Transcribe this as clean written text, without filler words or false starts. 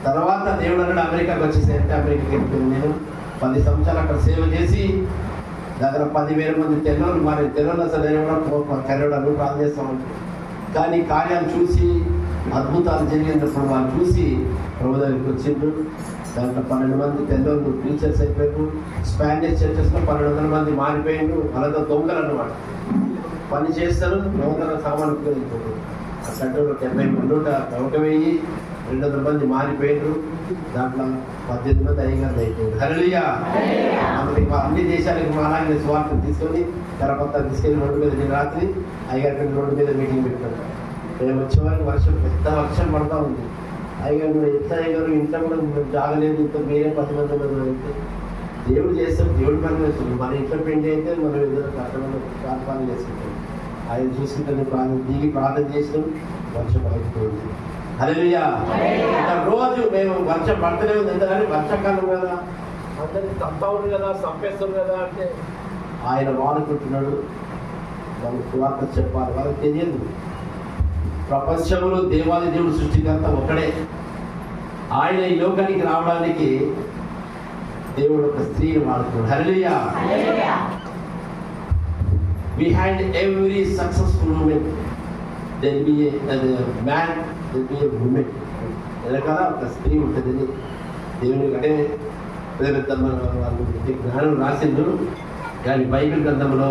తర్వాత దేవుడు అన్నాడు అమెరికాకి వచ్చేసరికి అమెరికాకి వెళ్ళిపోయింది. నేను 10 సంవత్సరాలు అక్కడ సేవ చేసి దగ్గర 10,000 మంది తెల్లలు మరి తెల్లలు అసలు కర్రడాలు ప్రార్థన చేస్తాం. కానీ కార్యాలు చూసి అద్భుతాలు జరిగినప్పుడు వాళ్ళు చూసి ప్రభు దగ్గరికి వచ్చిండ్రు. దాంట్లో 12 మంది తెల్లలు టీచర్స్ అయిపోయారు. స్పానిష్ చర్చెస్లో 1200 మంది మారిపోయిండ్రు. వాళ్ళతో దొంగలు అన్నమాట, పని చేస్తారు, దొంగల సామాను వెళ్ళిపోయారు. ఆ సెంటర్లో 70 మంది 1,200 మంది మారిపోయారు. దాంట్లో 18 మంది అయ్యగారు అయిపోయారు. హల్లెలూయా. అందుకే అన్ని దేశాలకు మాలాగే స్వార్థం తీసుకొని తర్వాత తీసుకెళ్ళి రోడ్డు మీద నేను రాత్రి అయ్యగారి రోడ్డు మీద మీటింగ్ పెట్టాను. మేము వచ్చేవారికి వర్షం, పెద్ద వర్షం పడతా ఉంది. అయ్యగారు ఎంత అయ్యగారు ఇంట్లో కూడా జాగలేదు, ఇంత మీరే 10 మంది అయితే దేవుడు చేస్తాం, దేవుడు పని చేస్తుంది. మన ఇంట్లో పెండి అయితే మనం ఏదైనా కష్టమైన ప్రార్థన చేసుకుంటాం. ఆయన చూసుకుంటే దిగి ప్రార్థన చేసినాం, వర్షం ఆగిపోయింది. హల్లెలూయా. రోజు మేము వర్షం పడుతూనే ఉంది. ఎందుకంటే వర్షాకాలం కదా, అందరికి తప్ప ఉంది కదా, చంపేస్తుంది కదా అంటే ఆయన వాడుకుంటున్నాడు. వాళ్ళకి సువార్త చెప్పాలి, వాళ్ళకి తెలియదు. ప్రపంచంలో దేవాది దేవుడు సృష్టికర్త ఒకడే. ఆయన ఈ లోకానికి రావడానికి దేవుడు ఒక స్త్రీని వాడుతున్నాడు. Hallelujah. Behind every successful women there be a man, there be a woman. వెనకాల ఒక స్త్రీ ఉంటుందని దేవుని అంటే జ్ఞానం రాసిండు. కానీ బైబిల్ గ్రంథంలో